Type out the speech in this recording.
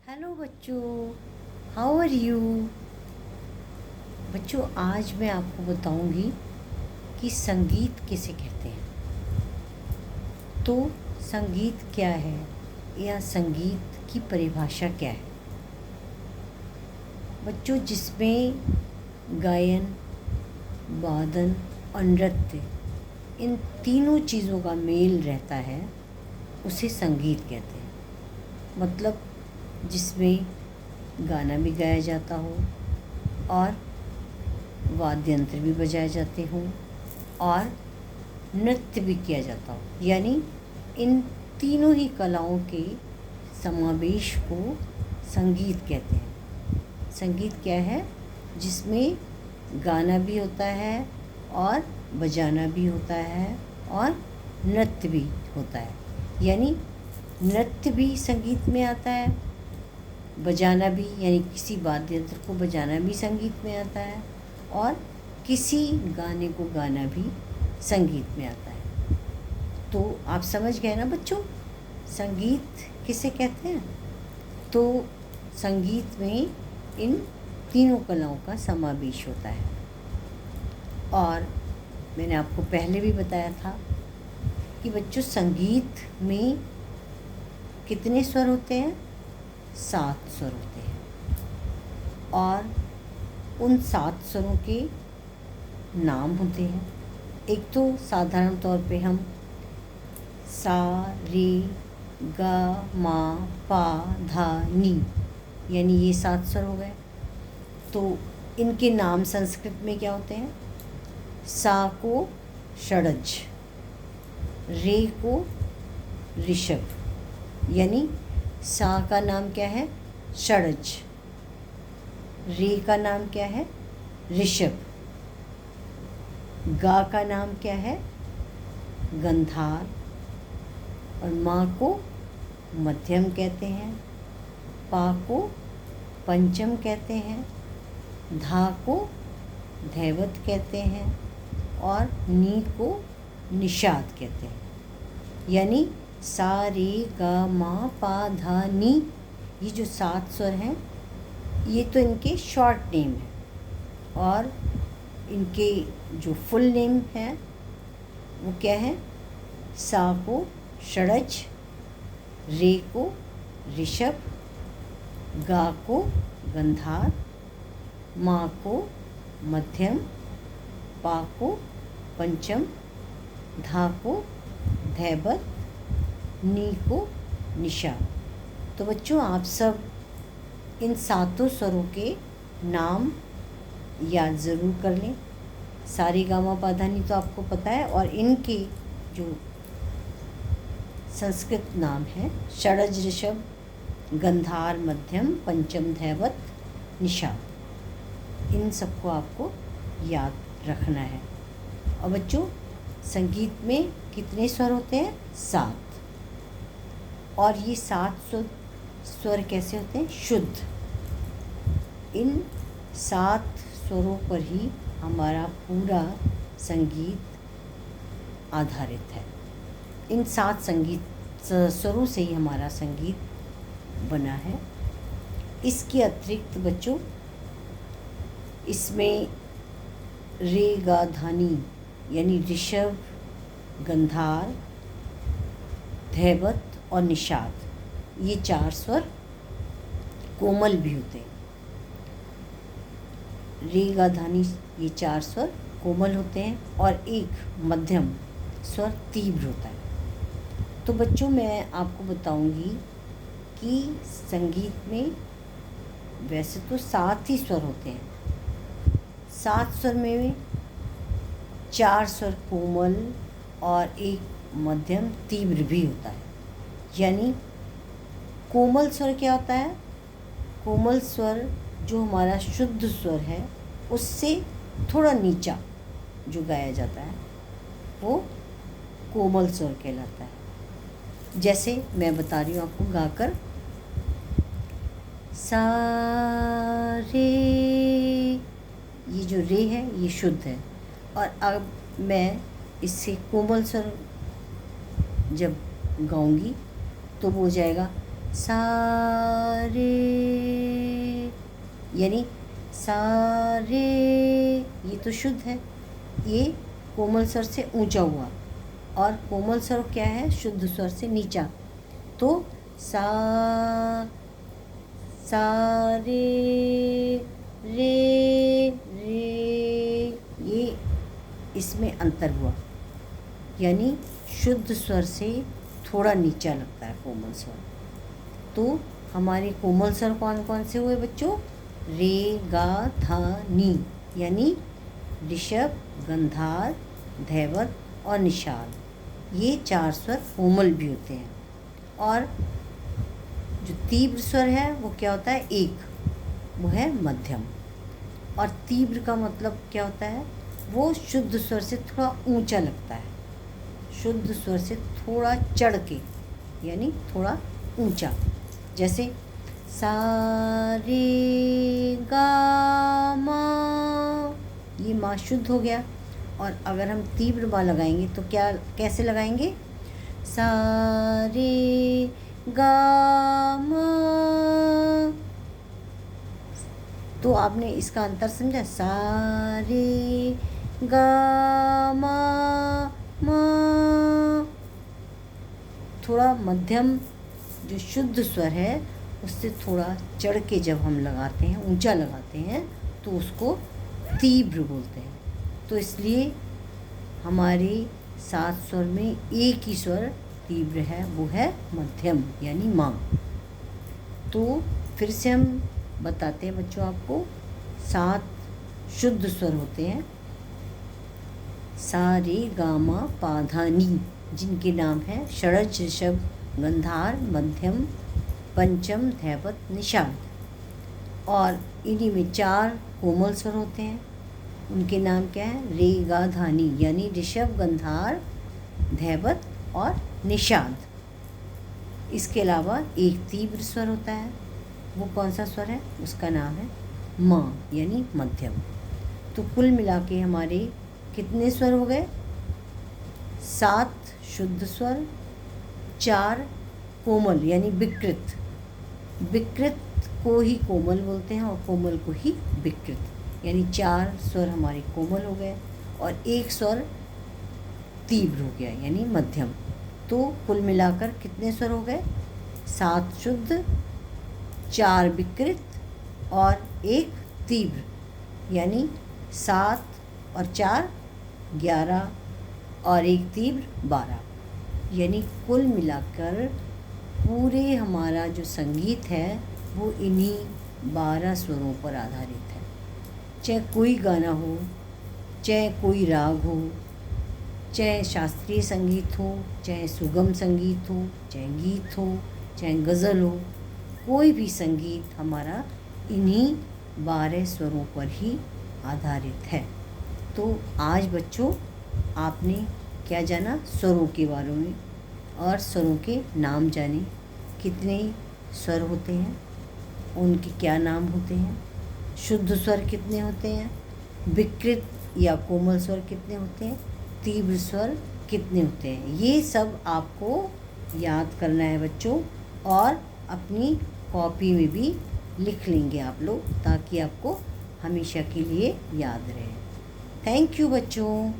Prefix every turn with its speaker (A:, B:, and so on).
A: Hello बच्चों, how are you. बच्चों, आज मैं आपको बताऊंगी कि संगीत किसे कहते हैं। तो संगीत क्या है या संगीत की परिभाषा क्या है। बच्चों, जिसमें गायन, वादन और नृत्य, इन तीनों चीज़ों का मेल रहता है, उसे संगीत कहते हैं। मतलब जिसमें गाना भी गाया जाता हो और वाद्य यंत्र भी बजाए जाते हों और नृत्य भी किया जाता हो, यानी इन तीनों ही कलाओं के समावेश को संगीत कहते हैं। संगीत क्या है? जिसमें गाना भी होता है और बजाना भी होता है और नृत्य भी होता है। यानी नृत्य भी संगीत में आता है, बजाना भी, यानी किसी वाद्य यंत्र को बजाना भी संगीत में आता है और किसी गाने को गाना भी संगीत में आता है। तो आप समझ गए ना बच्चों, संगीत किसे कहते हैं। तो संगीत में इन तीनों कलाओं का समावेश होता है। और मैंने आपको पहले भी बताया था कि बच्चों, संगीत में कितने स्वर होते हैं? 7 स्वर होते हैं। और उन 7 स्वरों के नाम होते हैं। एक तो साधारण तौर पे हम सा, रे, गा, मा, पा, धा, नी, यानी ये 7 स्वर हो गए। तो इनके नाम संस्कृत में क्या होते हैं? सा को षडज, रे को ऋषभ, यानी सा का नाम क्या है? षडज। रे का नाम क्या है? ऋषभ। गा का नाम क्या है? गंधार। और मा को मध्यम कहते हैं, पा को पंचम कहते हैं, धा को धैवत कहते हैं और नी को निषाद कहते हैं। यानी सा, रे, गा, मा, पा, धा, नी, ये जो 7 स्वर हैं, ये तो इनके शॉर्ट नेम हैं। और इनके जो फुल नेम है वो क्या है? सा को षडज, रे को ऋषभ, गा को गंधार, मा को मध्यम, पा को पंचम, धा को धैवत, नी को निषाद। तो बच्चों, आप सब इन 7 स्वरों के नाम याद ज़रूर कर लें। सारे गामा पा नी तो आपको पता है, और इनके जो संस्कृत नाम है षडज, ऋषभ, गंधार, मध्यम, पंचम, धैवत, निषाद, इन सबको आपको याद रखना है। और बच्चों, संगीत में कितने स्वर होते हैं? 7। और ये 7 स्वर कैसे होते हैं? शुद्ध। इन 7 स्वरों पर ही हमारा पूरा संगीत आधारित है। इन 7 संगीत स्वरों से ही हमारा संगीत बना है। इसके अतिरिक्त बच्चों, इसमें रे, गा, धा, नी, यानी ऋषभ, गंधार, धैवत और निषाद, ये 4 स्वर कोमल भी होते हैं। रे, गा, धा, नी, ये 4 स्वर कोमल होते हैं और एक मध्यम स्वर तीव्र होता है। तो बच्चों, मैं आपको बताऊंगी कि संगीत में वैसे तो 7 ही स्वर होते हैं। 7 स्वर में 4 स्वर कोमल और एक मध्यम तीव्र भी होता है। यानी कोमल स्वर क्या होता है? कोमल स्वर जो हमारा शुद्ध स्वर है, उससे थोड़ा नीचा जो गाया जाता है वो कोमल स्वर कहलाता है। जैसे मैं बता रही हूँ आपको गाकर, सा, रे, ये जो रे है ये शुद्ध है। और अब मैं इससे कोमल स्वर जब गाऊंगी तो वो हो जाएगा सा, यानी सारे, ये तो शुद्ध है, ये कोमल स्वर से ऊंचा हुआ, और कोमल स्वर क्या है, शुद्ध स्वर से नीचा। तो सारे रे, ये इसमें अंतर हुआ, यानी शुद्ध स्वर से थोड़ा नीचा लगता है कोमल स्वर। तो हमारे कोमल स्वर कौन कौन से हुए बच्चों? रे, गा, धा, नी, यानी ऋषभ, गंधार, धैवत और निषाद। ये 4 स्वर कोमल भी होते हैं। और जो तीव्र स्वर है वो क्या होता है? एक, वो है मध्यम। और तीव्र का मतलब क्या होता है? वो शुद्ध स्वर से थोड़ा ऊंचा लगता है, शुद्ध स्वर से थोड़ा चढ़ के, यानी थोड़ा ऊंचा। जैसे सा रे गा मा, ये मा शुद्ध हो गया। और अगर हम तीव्र मा लगाएंगे तो क्या, कैसे लगाएंगे? सा रे गा मा। तो आपने इसका अंतर समझा? सा रे गा मा मा। थोड़ा मध्यम जो शुद्ध स्वर है उससे थोड़ा चढ़ के जब हम लगाते हैं, ऊंचा लगाते हैं, तो उसको तीव्र बोलते हैं। तो इसलिए हमारे 7 स्वर में एक ही स्वर तीव्र है, वो है मध्यम, यानी मा। तो फिर से हम बताते हैं बच्चों आपको, 7 शुद्ध स्वर होते हैं, सा रे गा मा पा धा नी, जिनके नाम हैं षड्ज, ऋषभ, गंधार, मध्यम, पंचम, धैवत, निषाद। और इन्हीं में 4 कोमल स्वर होते हैं, उनके नाम क्या है? रे, गा, धा, नी, यानी ऋषभ, गंधार, धैवत और निषाद। इसके अलावा एक तीव्र स्वर होता है, वो कौन सा स्वर है? उसका नाम है मा, यानी मध्यम। तो कुल मिला के हमारे कितने स्वर हो गए? 7 शुद्ध स्वर, 4 कोमल यानी विकृत, विकृत को ही कोमल बोलते हैं और कोमल को ही विकृत, यानी 4 स्वर हमारे कोमल हो गए और एक स्वर तीव्र हो गया, यानी मध्यम। तो कुल मिलाकर कितने स्वर हो गए? 7 शुद्ध, 4 विकृत और एक तीव्र, यानी 7 और 4 11 और एक तीव्र 12, यानी कुल मिलाकर पूरे हमारा जो संगीत है वो इन्हीं 12 स्वरों पर आधारित है। चाहे कोई गाना हो, चाहे कोई राग हो, चाहे शास्त्रीय संगीत हो, चाहे सुगम संगीत हो, चाहे गीत हो, चाहे गज़ल हो, कोई भी संगीत हमारा इन्हीं 12 स्वरों पर ही आधारित है। तो आज बच्चों आपने क्या जाना? स्वरों के बारे में, और स्वरों के नाम जाने। कितने स्वर होते हैं, उनके क्या नाम होते हैं, शुद्ध स्वर कितने होते हैं, विकृत या कोमल स्वर कितने होते हैं, तीव्र स्वर कितने होते हैं, ये सब आपको याद करना है बच्चों। और अपनी कॉपी में भी लिख लेंगे आप लोग, ताकि आपको हमेशा के लिए याद रहे। थैंक यू बच्चों।